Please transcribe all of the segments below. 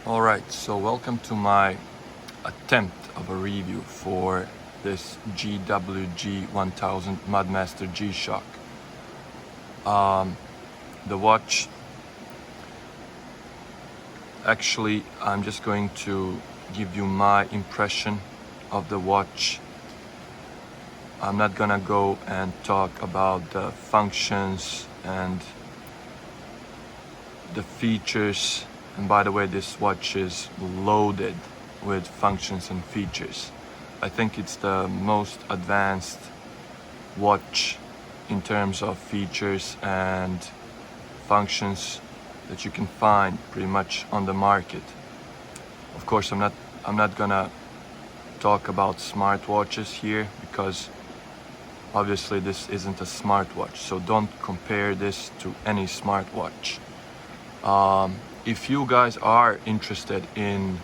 Alright, so welcome to my attempt of a review for this GWG-1000 Mudmaster G-Shock. The watch, actually I'm just going to give you my impression of the watch. I'm not gonna go and talk about the functions and the features. And by the way, this watch is loaded with functions and features. I think it's the most advanced watch in terms of features and functions that you can find pretty much on the market. Of course, I'm not gonna talk about smartwatches here because obviously this isn't a smartwatch, so don't compare this to any smartwatch. If you guys are interested in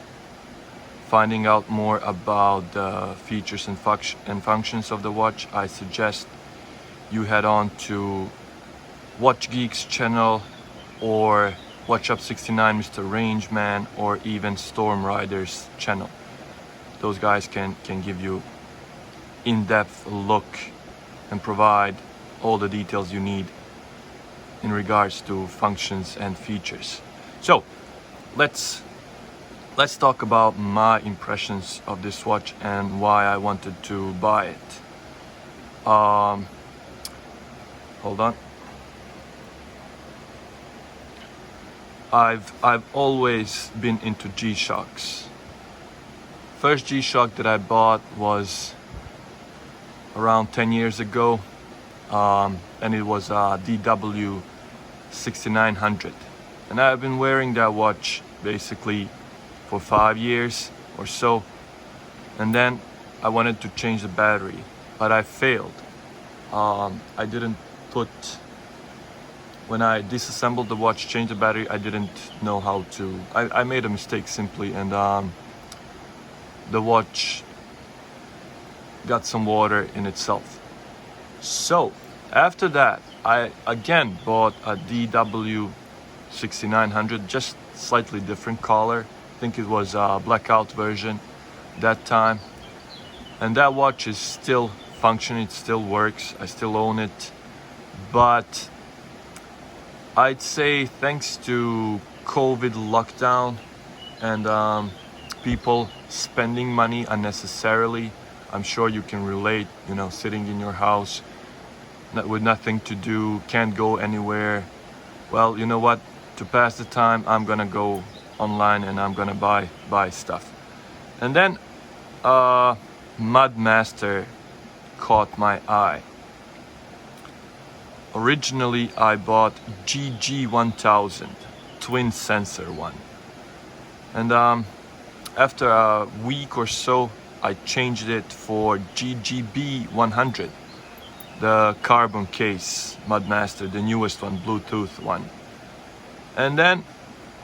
finding out more about the features and functions of the watch, I suggest you head on to Watch Geek's channel or WatchUP69 Mr Rangeman or even StorRider's channel. Those guys can give you in-depth look and provide all the details you need in regards to functions and features. So let's talk about my impressions of this watch and why I wanted to buy it. Hold on. I've always been into G-Shocks. First G-Shock that I bought was around 10 years ago, and it was a GWG-1000. And I've been wearing that watch basically for 5 years or so, and then I wanted to change the battery, but I failed. I didn't put, when I disassembled the watch, change the battery, I didn't know how to. I made a mistake simply, and the watch got some water in itself. So after that, I again bought a GWG-1000, just slightly different color. I think it was a blackout version that time, and that watch is still functioning, it still works, I still own it. But I'd say thanks to COVID lockdown and people spending money unnecessarily, I'm sure you can relate, sitting in your house with nothing to do, can't go anywhere. Well, you know what? To pass the time, I'm gonna go online and I'm gonna buy stuff. And then Mudmaster caught my eye. Originally, I bought GG-1000, twin sensor one. And after a week or so, I changed it for GGB-100, the carbon case Mudmaster, the newest one, Bluetooth one. And then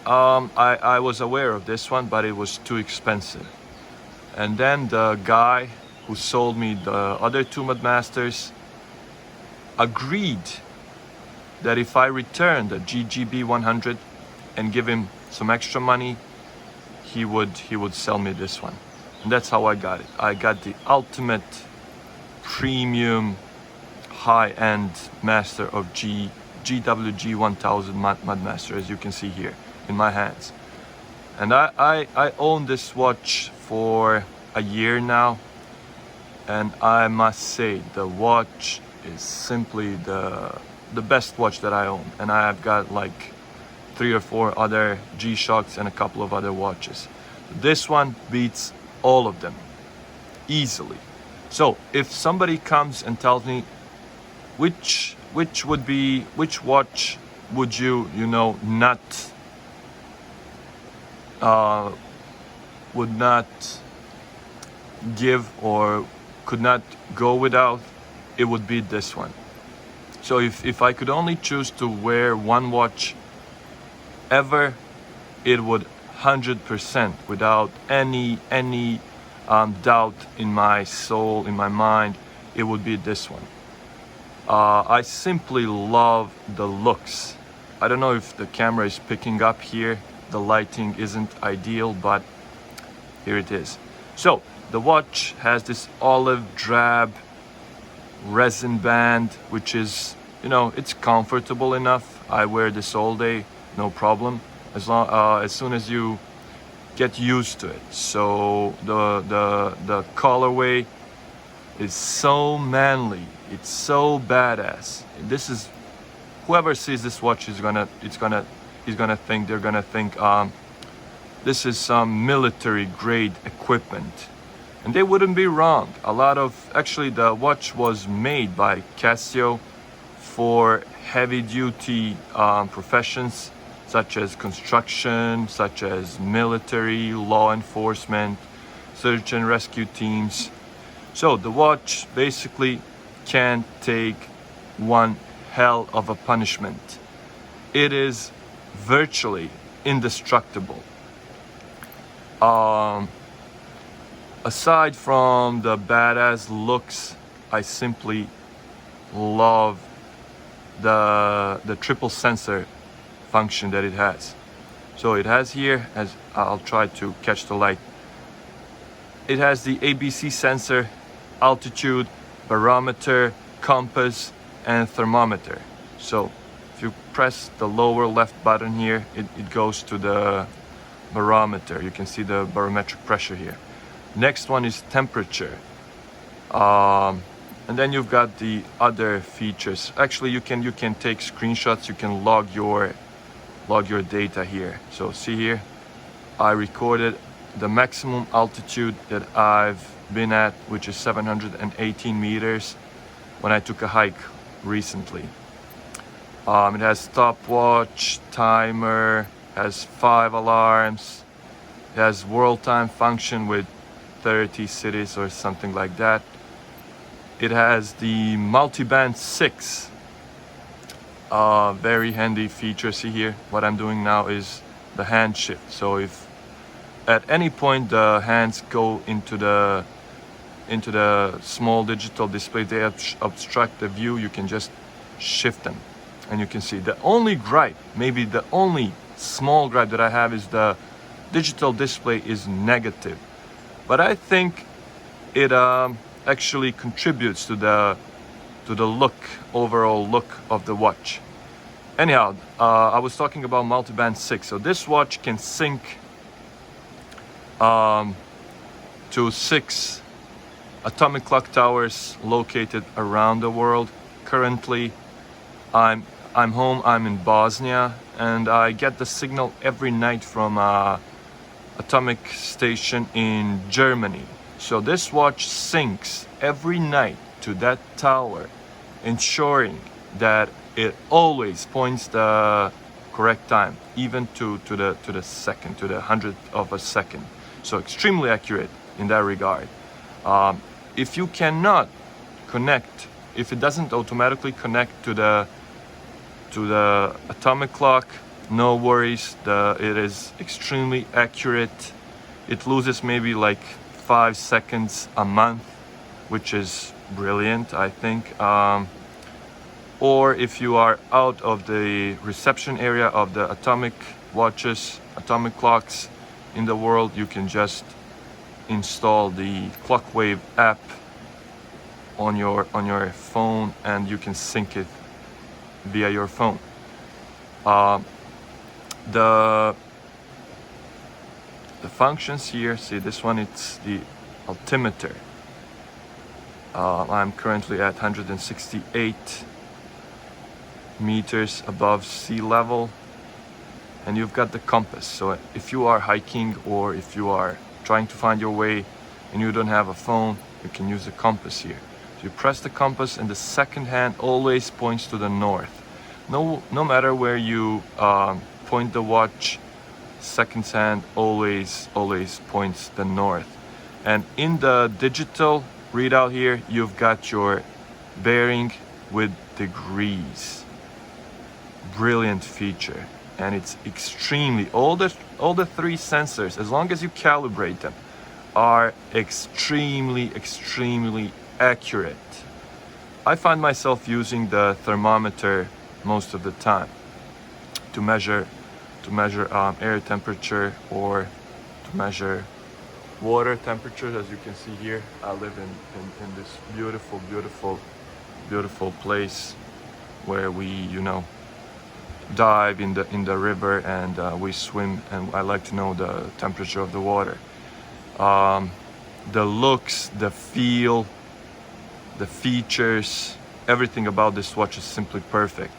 I was aware of this one, but it was too expensive. And then the guy who sold me the other two Mudmasters agreed that if I return the GGB-100 and give him some extra money, he would sell me this one. And that's how I got it. I got the ultimate premium high-end master of GWG-1000 Mudmaster, as you can see here in my hands. And I own this watch for a year now, and I must say the watch is simply the best watch that I own. And I've got like 3 or 4 other G-Shocks and a couple of other watches. This one beats all of them easily. So if somebody comes and tells me which watch would you would not give or could not go without, it would be this one. So if I could only choose to wear one watch ever, it would 100%, without any doubt in my soul, in my mind, it would be this one. I simply love the looks. I don't know if the camera is picking up here, the lighting isn't ideal, but here it is. So the watch has this olive drab resin band, which is, you know, it's comfortable enough. I wear this all day, no problem, as soon as you get used to it. So the colorway is so manly, it's so badass. This is, whoever sees this watch is gonna think, they're gonna think this is some military grade equipment, and they wouldn't be wrong. Actually the watch was made by Casio for heavy duty professions such as construction, such as military, law enforcement, search and rescue teams. So the watch basically can take one hell of a punishment. It is virtually indestructible. Aside from the badass looks, I simply love the triple sensor function that it has. So it has here, as I'll try to catch the light, it has the ABC sensor, altitude, barometer, compass, and thermometer. So if you press the lower left button here, it goes to the barometer. You can see the barometric pressure here. Next one is temperature. And then you've got the other features. Actually, you can take screenshots, you can log your data here. So see here, I recorded the maximum altitude that I've been at, which is 718 meters when I took a hike recently. It has stopwatch, timer, has 5 alarms, it has world time function with 30 cities or something like that. It has the multi-band 6, very handy feature. See here, what I'm doing now is the hand shift. So if at any point the hands go into the small digital display, they obstruct the view, you can just shift them and you can see. The only gripe, maybe the only small gripe that I have, is the digital display is negative, but I think it actually contributes to the look, overall look of the watch. Anyhow, I was talking about multiband 6. So this watch can sync to 6 atomic clock towers located around the world. Currently, I'm home. I'm in Bosnia, and I get the signal every night from atomic station in Germany. So this watch syncs every night to that tower, ensuring that it always points the correct time, even to the second, to the 100th of a second. So extremely accurate in that regard. If you cannot connect, if it doesn't automatically connect to the atomic clock, no worries. It is extremely accurate. It loses maybe like 5 seconds a month, which is brilliant, I think. Or if you are out of the reception area of the atomic watches, atomic clocks in the world, you can just install the Clockwave app on your phone, and you can sync it via your phone. The functions here, see this one, it's the altimeter. I'm currently at 168 meters above sea level, and you've got the compass. So if you are hiking, or if you are trying to find your way and you don't have a phone, you can use the compass here. So you press the compass, and the second hand always points to the north. No matter where you point the watch, second hand always points the north. And in the digital readout here, you've got your bearing with degrees. Brilliant feature, and it's extremely, all the 3 sensors, as long as you calibrate them, are extremely accurate. I find myself using the thermometer most of the time to measure to measure air temperature or to measure water temperature. As you can see here, I live in this beautiful place where we, you know, dive in the river, and we swim, and I like to know the temperature of the water. The looks, the feel, the features, everything about this watch is simply perfect.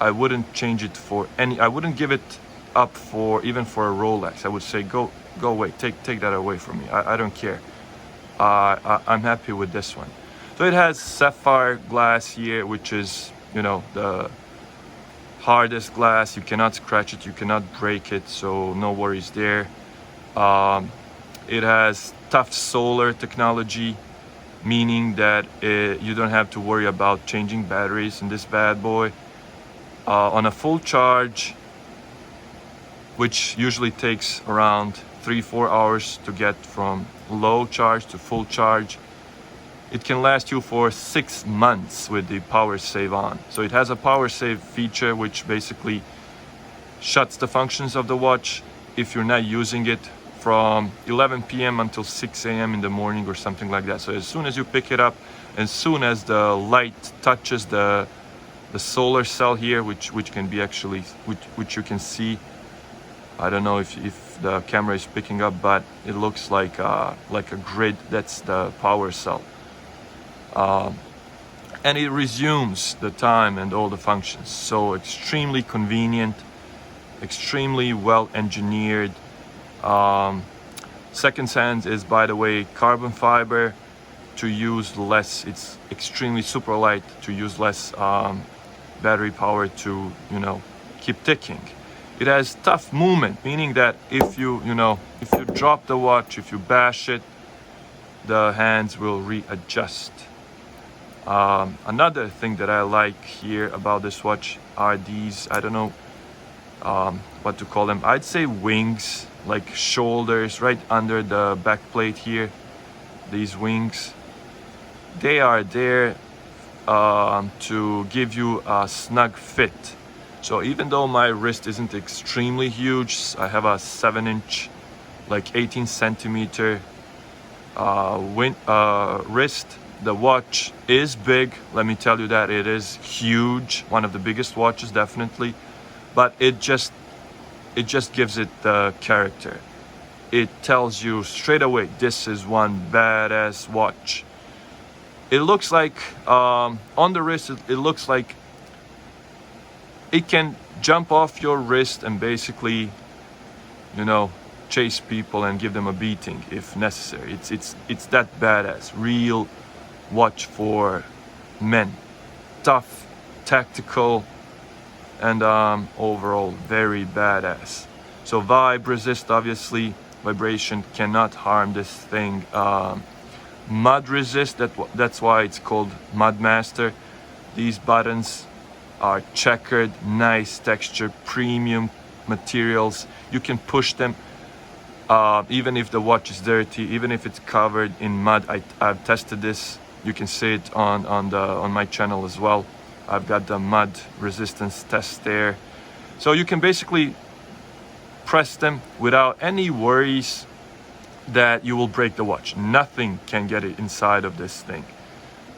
I wouldn't change it for any, I wouldn't give it up for even for a Rolex. I would say go away, take that away from me. I don't care. I'm happy with this one. So it has sapphire glass here, which is, you know, the hardest glass. You cannot scratch it, you cannot break it, so no worries there. It has tough solar technology, meaning that you don't have to worry about changing batteries in this bad boy. On a full charge, which usually takes around 3-4 hours to get from low charge to full charge, it can last you for 6 months with the power save on. So it has a power save feature, which basically shuts the functions of the watch if you're not using it from 11 p.m. until 6 a.m. in the morning or something like that. So as soon as you pick it up, as soon as the light touches the solar cell here, which can be actually, which you can see, I don't know if the camera is picking up, but it looks like a grid. That's the power cell. And it resumes the time and all the functions. So extremely convenient, extremely well engineered. Second Sense is, by the way, carbon fiber to use less. It's extremely super light to use less battery power to, you know, keep ticking. It has tough movement, meaning that if you drop the watch, if you bash it, the hands will readjust. Another thing that I like here about this watch are these, I don't know what to call them. I'd say wings, like shoulders right under the back plate here. These wings, they are there to give you a snug fit. So even though my wrist isn't extremely huge, I have a 7-inch, like 18 centimeter wrist. The watch is big, let me tell you that. It is huge, one of the biggest watches definitely, but it just gives it the character. It tells you straight away, this is one badass watch. It looks like on the wrist, it looks like it can jump off your wrist and basically, you know, chase people and give them a beating if necessary. It's that badass. Real watch for men. Tough, tactical, and overall very badass. So vibe resist, obviously. Vibration cannot harm this thing. Mud resist, that's why it's called Mudmaster. These buttons are checkered, nice texture, premium materials. You can push them even if the watch is dirty, even if it's covered in mud. I've tested this. You can see it on my channel as well. I've got the mud resistance test there. So you can basically press them without any worries that you will break the watch. Nothing can get it inside of this thing.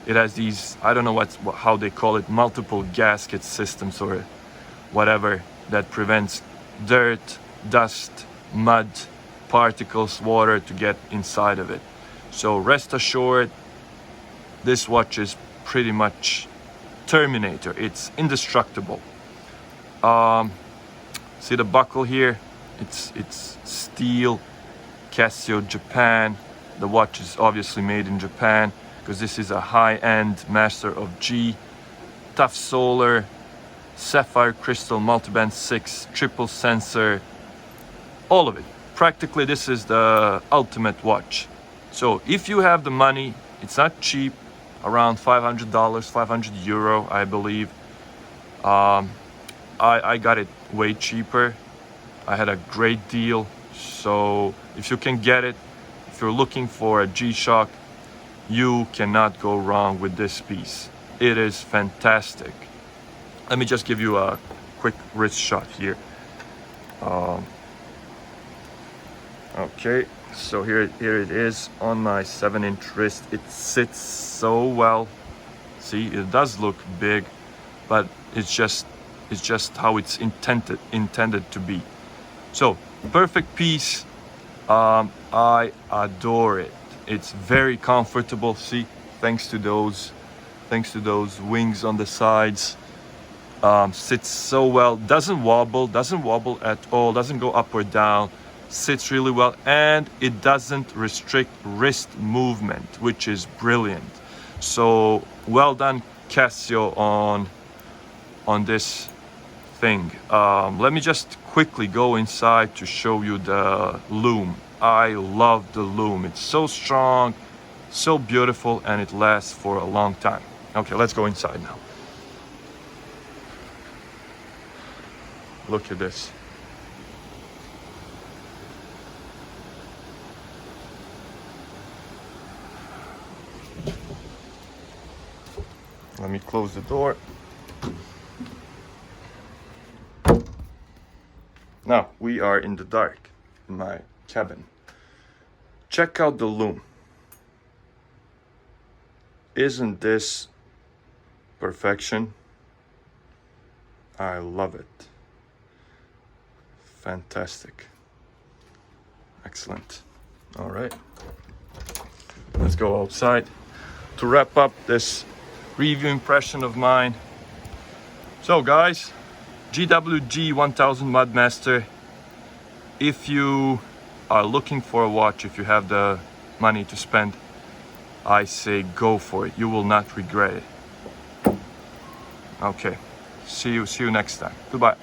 It has these, I don't know how they call it, multiple gasket systems or whatever, that prevents dirt, dust, mud, particles, water to get inside of it. So rest assured, this watch is pretty much Terminator. It's indestructible. See the buckle here? It's steel, Casio Japan. The watch is obviously made in Japan because this is a high-end Master of G. Tough solar, sapphire crystal, multiband 6, triple sensor, all of it. Practically this is the ultimate watch. So if you have the money, it's not cheap, around $500, 500 euro, I believe. I got it way cheaper. I had a great deal. So if you can get it, if you're looking for a G-Shock, you cannot go wrong with this piece. It is fantastic. Let me just give you a quick wrist shot here. Okay, so here it is on my 7-inch wrist. It sits so well. See, it does look big, but it's just how it's intended to be. So perfect piece. I adore it. It's very comfortable. See, thanks to those wings on the sides. Sits so well. Doesn't wobble at all. Doesn't go up or down. Sits really well, and it doesn't restrict wrist movement, which is brilliant. So well done, Casio, on this thing. Let me just quickly go inside to show you the loom. I love the loom. It's so strong, so beautiful, and it lasts for a long time. Okay, let's go inside now. Look at this. Let me close the door. Now we are in the dark in my cabin. Check out the loom. Isn't this perfection? I love it. Fantastic. Excellent. All right. Let's go outside to wrap up this review impression of mine. So guys, GWG-1000 Mudmaster. If you are looking for a watch, if you have the money to spend, I say go for it. You will not regret it. Okay, see you next time. Goodbye.